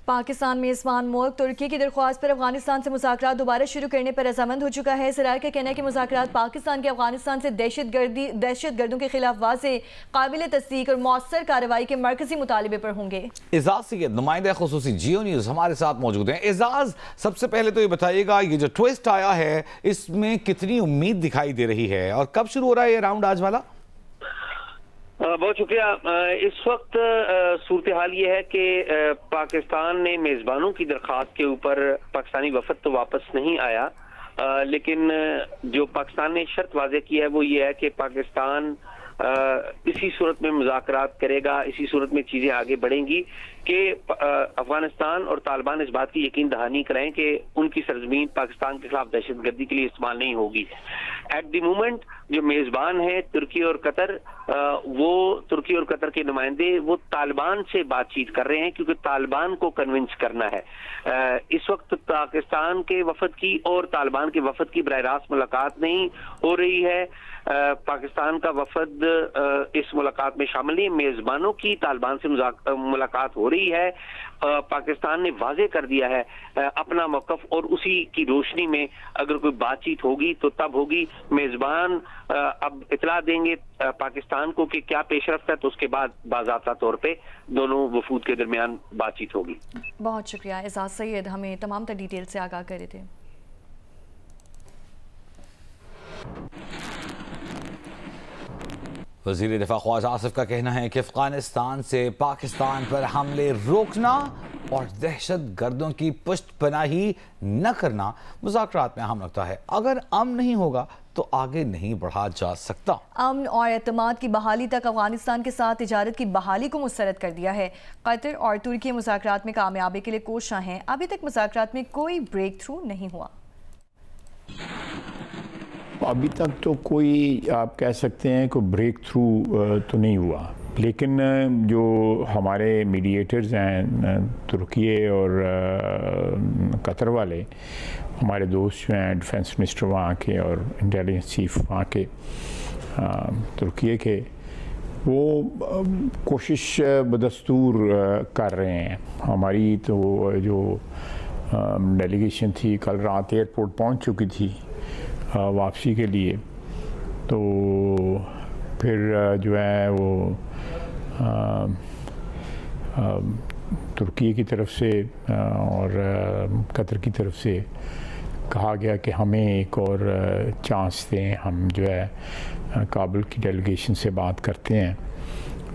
پاکستان میزبان ملک ترکی کی درخواست پر افغانستان سے مذاکرات دوبارہ شروع کرنے پر رضامند ہو چکا ہے۔ سرائے کا کہنا ہے کہ مذاکرات پاکستان کے افغانستان سے دہشت گردوں کے خلاف واضح، قابل تصدیق اور مؤثر کارروائی کے مرکزی مطالبے پر ہوں گے۔ اعزاز سید نمائندہ خصوصی جیو نیوز ہمارے ساتھ موجود ہیں۔ اعزاز، سب سے پہلے تو یہ بتائیے گا یہ جو ٹویسٹ آیا ہے اس میں کتنی امید دکھائی دے رہی ہے اور کب شروع ہو رہا ہے یہ راؤنڈ آج والا؟ بہت شکریہ۔ اس وقت صورتحال یہ ہے کہ پاکستان نے میزبانوں کی درخواست کے اوپر پاکستانی وفد تو واپس نہیں آیا، لیکن جو پاکستان نے شرط واضح کی ہے وہ یہ ہے کہ پاکستان اسی صورت میں مذاکرات کرے گا، اسی صورت میں چیزیں آگے بڑھیں گی کہ افغانستان اور طالبان اس بات کی یقین دہانی کریں کہ ان کی سرزمین پاکستان کے خلاف دہشت گردی کے لیے استعمال نہیں ہوگی۔ ایٹ دی مومنٹ جو میزبان ہیں ترکی اور قطر، وہ ترکی اور قطر کے نمائندے وہ طالبان سے بات چیت کر رہے ہیں کیونکہ طالبان کو کنونس کرنا ہے۔ اس وقت پاکستان کے وفد کی اور طالبان کے وفد کی براہ راست ملاقات نہیں ہو رہی ہے۔ پاکستان کا وفد اس ملاقات میں شامل نہیں، میزبانوں کی طالبان سے ملاقات ہو رہی ہے۔ پاکستان نے واضح کر دیا ہے اپنا موقف اور اسی کی روشنی میں اگر کوئی بات چیت ہوگی تو تب ہوگی۔ میزبان اب اطلاع دیں گے پاکستان کو کہ کیا پیش رفت ہے، تو اس کے بعد باضابطہ طور پہ دونوں وفود کے درمیان بات چیت ہوگی۔ بہت شکریہ اعزاز سید، ہمیں تمام تر ڈیٹیل سے آگاہ کر رہے تھے۔ وزیر دفاع خواجہ آصف کا کہنا ہے کہ افغانستان سے پاکستان پر حملے روکنا اور دہشت گردوں کی پشت پناہی نہ کرنا مذاکرات میں اہم نقطہ ہے۔ اگر امن نہیں ہوگا تو آگے نہیں بڑھا جا سکتا۔ امن اور اعتماد کی بحالی تک افغانستان کے ساتھ تجارت کی بحالی کو مسترد کر دیا ہے۔ قطر اور ترکی مذاکرات میں کامیابی کے لیے کوشاں ہیں۔ ابھی تک مذاکرات میں کوئی بریک تھرو نہیں ہوا۔ ابھی تک تو کوئی آپ کہہ سکتے ہیں کہ بریک تھرو تو نہیں ہوا، لیکن جو ہمارے میڈیٹرز ہیں ترکی اور قطر والے، ہمارے دوست جو ہیں ڈیفنس منسٹر وہاں کے اور انٹیلیجنس چیف وہاں کے ترکی کے، وہ کوشش بدستور کر رہے ہیں۔ ہماری تو جو ڈیلیگیشن تھی کل رات ایئرپورٹ پہنچ چکی تھی واپسی کے لیے، تو پھر جو ہے وہ ترکی کی طرف سے اور قطر کی طرف سے کہا گیا کہ ہمیں ایک اور چانس دیں، ہم جو ہے کابل کی ڈیلیگیشن سے بات کرتے ہیں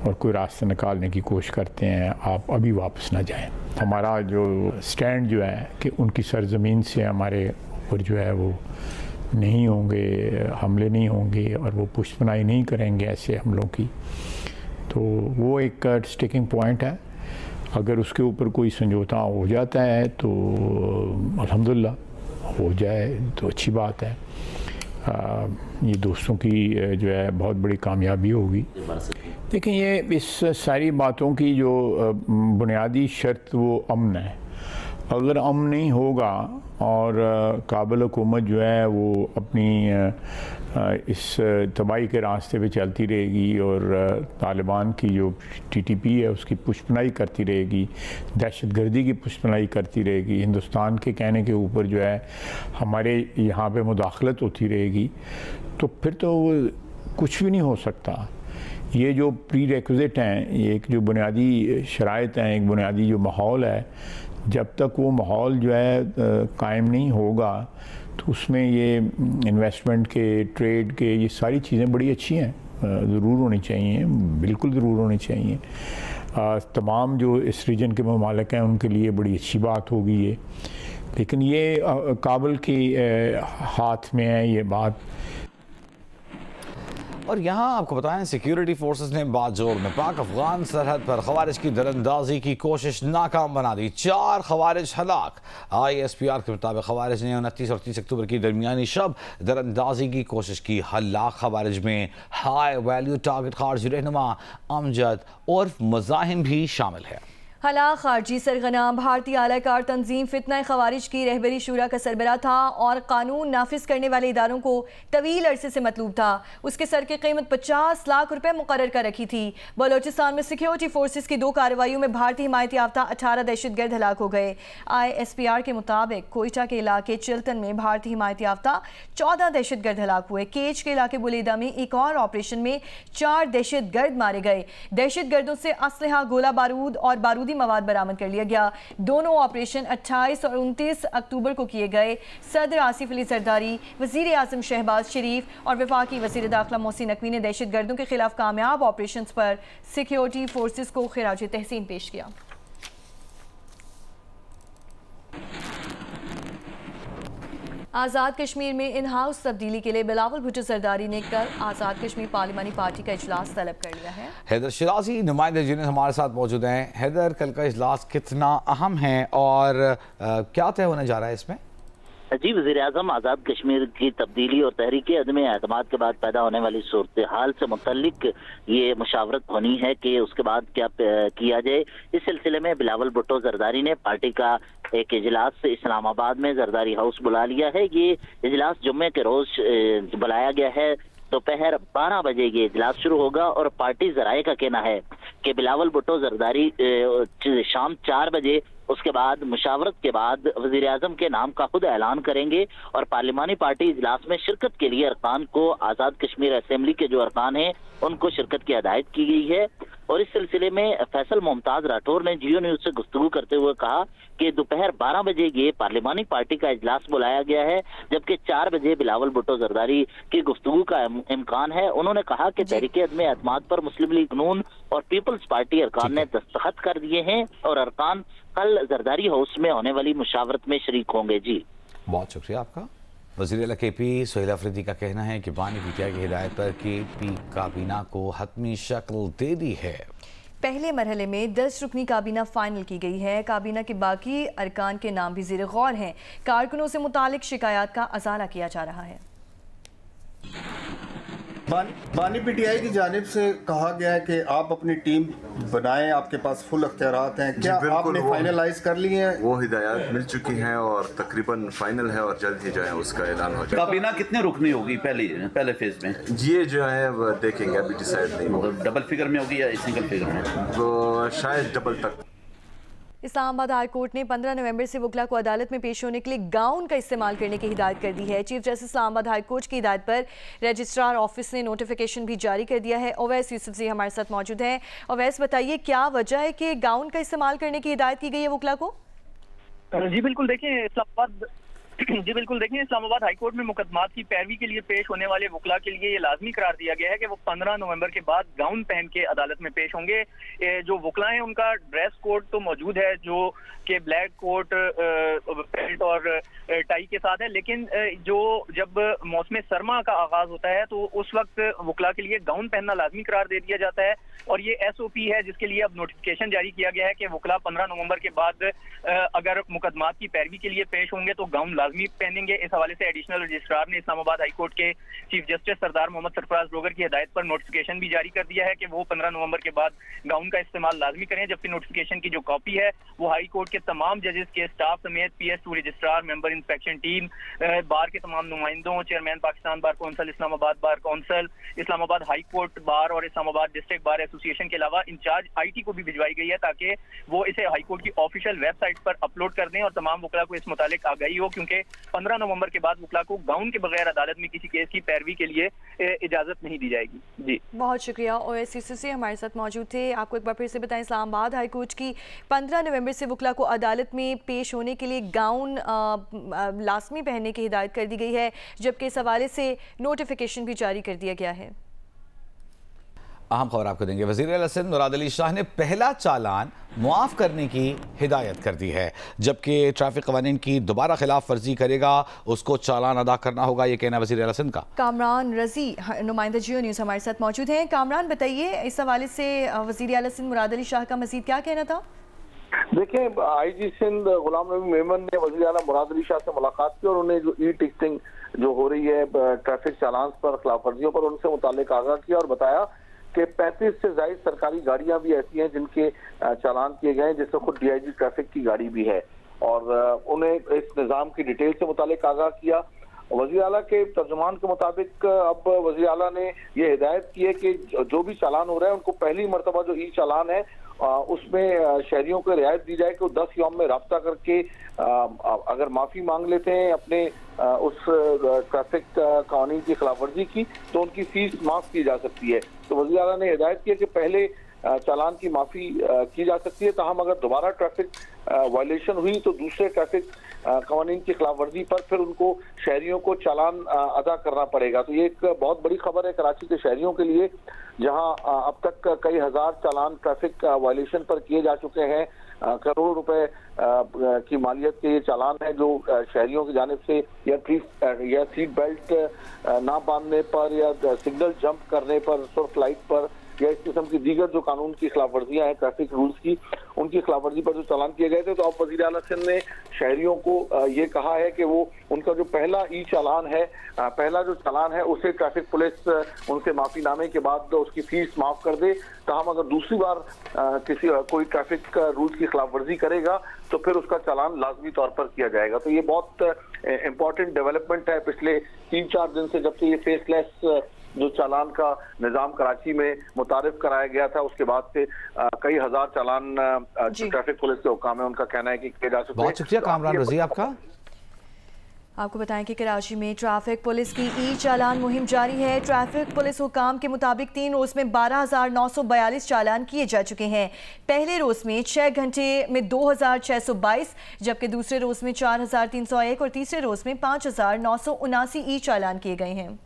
اور کوئی راستہ نکالنے کی کوشش کرتے ہیں، آپ ابھی واپس نہ جائیں۔ ہمارا جو سٹینڈ جو ہے کہ ان کی سرزمین سے ہمارے اوپر جو ہے وہ نہیں ہوں گے، حملے نہیں ہوں گے اور وہ پشت پناہی نہیں کریں گے ایسے حملوں کی، تو وہ ایک سٹیکنگ پوائنٹ ہے۔ اگر اس کے اوپر کوئی سمجھوتا ہو جاتا ہے تو الحمدللہ ہو جائے تو اچھی بات ہے، یہ دوستوں کی جو ہے بہت بڑی کامیابی ہوگی۔ دیکھیں یہ اس ساری باتوں کی جو بنیادی شرط وہ امن ہے۔ اگر امن نہیں ہوگا اور کابل حکومت جو ہے وہ اپنی اس تباہی کے راستے پہ چلتی رہے گی اور طالبان کی جو ٹی ٹی پی ہے اس کی پشت پناہی کرتی رہے گی، دہشت گردی کی پشت پناہی کرتی رہے گی، ہندوستان کے کہنے کے اوپر جو ہے ہمارے یہاں پہ مداخلت ہوتی رہے گی، تو پھر تو کچھ بھی نہیں ہو سکتا۔ یہ جو پری ریکوزٹ ہیں، یہ ایک جو بنیادی شرائط ہیں، ایک بنیادی جو ماحول ہے، جب تک وہ ماحول جو ہے قائم نہیں ہوگا تو اس میں یہ انویسٹمنٹ کے، ٹریڈ کے، یہ ساری چیزیں بڑی اچھی ہیں، ضرور ہونی چاہیے، بالکل ضرور ہونی چاہیے۔ تمام جو اس ریجن کے ممالک ہیں ان کے لیے بڑی اچھی بات ہوگی یہ، لیکن یہ کابل کے ہاتھ میں ہے یہ بات۔ اور یہاں آپ کو بتائیں سیکیورٹی فورسز نے بات جوڑ میں پاک افغان سرحد پر خوارج کی دراندازی کی کوشش ناکام بنا دی، 4 خوارج ہلاک۔ آئی ایس پی آر کے مطابق خوارج نے 29 اور 30 اکتوبر کی درمیانی شب دراندازی کی کوشش کی۔ ہلاک خوارج میں ہائی ویلیو ٹارگٹ خارجی رہنما امجد اور مزاحم بھی شامل ہے۔ हलाक खारजी सरगना भारतीय आलाकार तंजीम फितना खवारिज की रहबरी शूरा का सरबराह था और कानून नाफिज करने वाले इदारों को तवील अरसे से मतलूब था। उसके सर की कीमत 50 लाख रुपए मुकर्रर कर रखी थी। बलोचिस्तान में सिक्योरिटी फोर्सेस की 2 कार्रवाइयों में भारतीय हिमायत याफ्ता 18 दहशतगर्द हलाक हो गए। ISPR के मुताबिक कोयटा के इलाके चिल्टन में भारतीय हिमायत याफ्ता 14 दहशतगर्द हलाक हुए। केच के इलाके बुलेदा में एक और ऑपरेशन में 4 दहशतगर्द मारे गए। दहशतगर्दों से असलहा, गोला बारूद और बारूदी मवाद बरामद कर लिया गया। दोनों ऑपरेशन 28 और 29 अक्टूबर को किए गए। सदर आसिफ अली जरदारी, वजीर आजम शहबाज शरीफ और वफाकी वजीर दाखिला मोहसिन नकवी ने दहशतगर्दों के खिलाफ कामयाब ऑपरेशन पर सिक्योरिटी फोर्सेस को खिराज तहसीन पेश किया। आज़ाद कश्मीर में इन हाउस तब्दीली के लिए बिलावल भुट्टो जरदारी ने कल आज़ाद कश्मीर पार्लिमानी पार्टी का इजलास तलब कर लिया है। हैदर शिराजी नुमाइंदे जिन्हें हमारे साथ मौजूद हैं। हैदर, कल का इजलास कितना अहम है और क्या तय होने जा रहा है इसमें? जी, वज़ीर-ए-आज़म आज़ाद कश्मीर की तब्दीली और तहरीक अदम एतमाद के बाद पैदा होने वाली सूरत हाल से मुतल्लिक ये मुशावरत होनी है कि उसके बाद क्या किया जाए। इस सिलसिले में बिलावल भुट्टो जरदारी ने पार्टी का एक इजलास इस्लामाबाद में जरदारी हाउस बुला लिया है। ये इजलास जुम्मे के रोज बुलाया गया है। दोपहर 12 बजे ये इजलास शुरू होगा और पार्टी जराए का कहना है कि बिलावल भुट्टो जरदारी शाम 4 बजे उसके बाद मुशावरत के बाद वजीर आजम के नाम का खुद ऐलान करेंगे और पार्लिमानी पार्टी इजलास में शिरकत के लिए अरकान को आज़ाद कश्मीर असेंबली के जो अरकान हैं उनको शिरकत की हिदायत की गई है। और इस सिलसिले में फैसल मुमताज राठौर ने जियो न्यूज से गुफ्तगू करते हुए कहा कि दोपहर 12 बजे ये पार्लिमानी पार्टी का इजलास बुलाया गया है, जबकि 4 बजे बिलावल भुट्टो जरदारी की गुफ्तगू का इम्कान है। उन्होंने कहा कि तहरीक अदम एतमाद पर मुस्लिम लीग नून और पीपल्स पार्टी अरकान ने दस्तखत कर दिए हैं और अरकान कल जरदारी हाउस में होने वाली मुशावरत में शरीक होंगे। जी, बहुत शुक्रिया आपका। वज़ीर KP सोहेल अफरीदी का कहना है कि बानी पीटीआई की हिदायत पर KP काबीना को हतमी शक्ल दे दी है। पहले मरहले में 10 रुकनी काबीना फाइनल की गई है। काबीना के बाकी अरकान के नाम भी ज़ेर गौर हैं। कारकुनों से मुतालिक शिकायत का अजाला किया जा रहा है। बानी पीटीआई की जानिब से कहा गया है कि आप अपनी टीम बनाएं, आपके पास फुल अख्तियारात हैं। क्या आपने फाइनलाइज कर लिए हैं? वो हिदायत मिल चुकी हैं और तकरीबन फाइनल है और जल्द ही जो है उसका ऐलान हो जाएगा। काबीना कितने रुकनी होगी पहले फेज में? ये जो है वो देखेंगे, अभी डिसाइड नहीं होगा। डबल फिगर में होगी या सिंगल फिगर में? वो शायद डबल तक। इस्लामाबाद हाई कोर्ट ने 15 नवंबर से वकला को अदालत में पेश होने के लिए गाउन का इस्तेमाल करने की हिदायत कर दी है। Chief justice Islamabad high court की हिदायत पर रजिस्ट्रार ऑफिस ने नोटिफिकेशन भी जारी कर दिया है। ओवैस यूसुफ जी हमारे साथ मौजूद हैं। ओवैस, बताइए क्या वजह है कि गाउन का इस्तेमाल करने की हिदायत की गई है वकला को? जी बिल्कुल, देखिए इस्लामाबाद हाई कोर्ट में मुकदमात की पैरवी के लिए पेश होने वाले वकला के लिए ये लाजमी करार दिया गया है कि वो 15 नवंबर के बाद गाउन पहन के अदालत में पेश होंगे। जो वकला हैं उनका ड्रेस कोड तो मौजूद है जो कि ब्लैक कोट, बेल्ट और टाई के साथ है, लेकिन जो जब मौसम सरमा का आगाज होता है तो उस वक्त वकला के लिए गाउन पहनना लाजमी करार दे दिया जाता है। और ये SOP है जिसके लिए अब नोटिफिकेशन जारी किया गया है कि वकला 15 नवंबर के बाद अगर मुकदमात की पैरवी के लिए पेश होंगे तो गाउन लाजमी पहनेंगे। इस हवाले से एडिशनल रजिस्ट्रार ने इस्लामाबाद हाई कोर्ट के चीफ जस्टिस सरदार मोहम्मद सरफराज ब्रोगर की हिदायत पर नोटिफिकेशन भी जारी कर दिया है कि वो 15 नवंबर के बाद गाउन का इस्तेमाल लाजमी करें। जबकि नोटिफिकेशन की जो कॉपी है वो हाई कोर्ट के तमाम जजेस के स्टाफ समेत PS2 registrar, member inspection team, bar के तमाम नुमाइंदों, chairman Pakistan bar council, Islamabad bar council, Islamabad high court bar और इस्लामाबाद डिस्ट्रिक्ट बार एसोसिएशन के अलावा इंचार्ज IT को भी भिजवाई गई है ताकि वो इसे हाई कोर्ट की ऑफिशियल वेबसाइट पर अपलोड कर दें और तमाम वकला को इस मुतालिक आगाही हो, क्योंकि 15 नवंबर के बाद वकला को गाउन के बगैर अदालत में किसी केस की पैरवी के लिए इजाजत नहीं दी जाएगी। जी, बहुत शुक्रिया। OSCC हमारे साथ मौजूद थे। आपको एक बार फिर से बताएं, इस्लामाबाद हाई कोर्ट की 15 नवंबर से वकला को अदालत में पेश होने के लिए गाउन लाजमी पहनने की हिदायत कर दी गई है, जबकि इस हवाले से नोटिफिकेशन भी जारी कर दिया गया है। अहम खबर आपको देंगे। वज़ीर आला मुराद अली शाह ने पहला चालान मुआफ़ करने की हिदायत कर दी है, जबकि ट्रैफिक कवानीन की दोबारा खिलाफ वर्जी करेगा उसको चालान अदा करना होगा, ये कहना वज़ीर आला का। कामरान रजी नुमाइंदा जियो न्यूज़ हमारे साथ मौजूद हैं। कामरान, बताइए इस हवाले से वज़ीर आला मुराद अली शाह का मज़ीद क्या कहना था? देखें, IG सिंध गुलाम नबी मेमन ने वज़ीर आला मुराद अली शाह से मुलाकात की और उन्हें जो टिकटिंग जो हो रही है ट्रैफिक चालान पर, खिलाफ वर्जियों पर, उनसे मुताल्लिक आगाह किया और बताया کہ 35 से ज़ायद सरकारी गाड़ियां भी ऐसी हैं जिनके चालान किए गए हैं, जिसमें खुद DIG ट्रैफिक की गाड़ी भी है, और उन्हें इस निज़ाम की डिटेल से मुतालिक आगाह किया। वज़ीर आला के तर्जुमान के मुताबिक अब वज़ीर आला ने ये हिदायत की है कि जो भी चालान हो रहा है उनको पहली मरतबा जो ई चालान है उसमें शहरियों को रियायत दी जाए कि वो 10 यौम में राब्ता करके अगर माफ़ी मांग लेते हैं अपने उस ट्रैफिक कानून की खिलाफ वर्जी की तो उनकी फीस माफ़ की जा सकती है। तो वज़ीर आला ने हिदायत की है कि पहले चालान की माफ़ी की जा सकती है, ताहम अगर दोबारा ट्रैफिक वायलेशन हुई तो दूसरे ट्रैफिक कानून की खिलाफ वर्जी पर फिर उनको शहरियों को चालान अदा करना पड़ेगा। तो ये एक बहुत बड़ी खबर है कराची के शहरियों के लिए, जहां अब तक कई हजार चालान ट्रैफिक वायलेशन पर किए जा चुके हैं। करोड़ रुपए की मालियत के ये चालान है जो शहरियों की जानिब से या सीट बेल्ट ना बांधने पर या सिग्नल जंप करने पर, सुर्ख लाइट पर या इस किस्म की दीगर जो कानून की खिलाफ वर्जियां हैं ट्रैफिक रूल्स की, उनकी खिलाफ वर्जी पर जो चालान किए गए थे। तो अब वज़ीर आला सिंध ने शहरियों को ये कहा है कि वो उनका जो पहला ई चालान है, पहला जो चालान है उसे ट्रैफिक पुलिस उनसे माफीनामे के बाद उसकी फीस माफ कर दे, ताहम अगर दूसरी बार कोई ट्रैफिक रूल्स की खिलाफ वर्जी करेगा तो फिर उसका चालान लाजमी तौर पर किया जाएगा। तो ये बहुत इंपॉर्टेंट डेवलपमेंट है। पिछले 3-4 दिन से जब से ये फेसलेस जो चालान का निजाम कराची में मुतारिफ कराया गया था, उसके बाद से कई हजार चालान ट्रैफिक पुलिस के हुकाम है उनका कहना है कि किए जा चुके हैं। बहुत शुक्रिया कामरान रजी आपका। आपको बताएं कि कराची में ट्रैफिक पुलिस की ई चालान मुहिम जारी है। ट्रैफिक पुलिस हुकाम के मुताबिक 3 रोज में 12,942 चालान किए जा चुके हैं। पहले रोज में 6 घंटे में 2,622, जबकि दूसरे रोज में 4,301 और तीसरे रोज में 5,979 ई चालान किए गए हैं।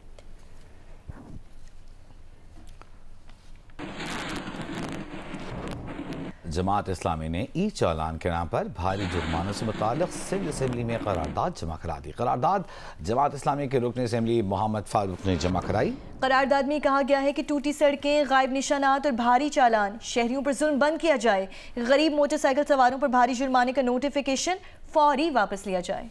जमात इस्लामी ने ई चालान के नाम पर भारी जुर्मानों से मुताल्लिक़ सिंध असेंबली में करारदाद जमा करा दी। करारदाद जमात इस्लामी के रुकन असेंबली मोहम्मद फारूक ने जमा कराई। करारदाद में कहा गया है कि टूटी सड़कें, गायब निशानात और भारी चालान, शहरियों पर जुल्म बंद किया जाए, गरीब मोटरसाइकिल सवारों पर भारी जुर्माने का नोटिफिकेशन फौरी वापस लिया जाए।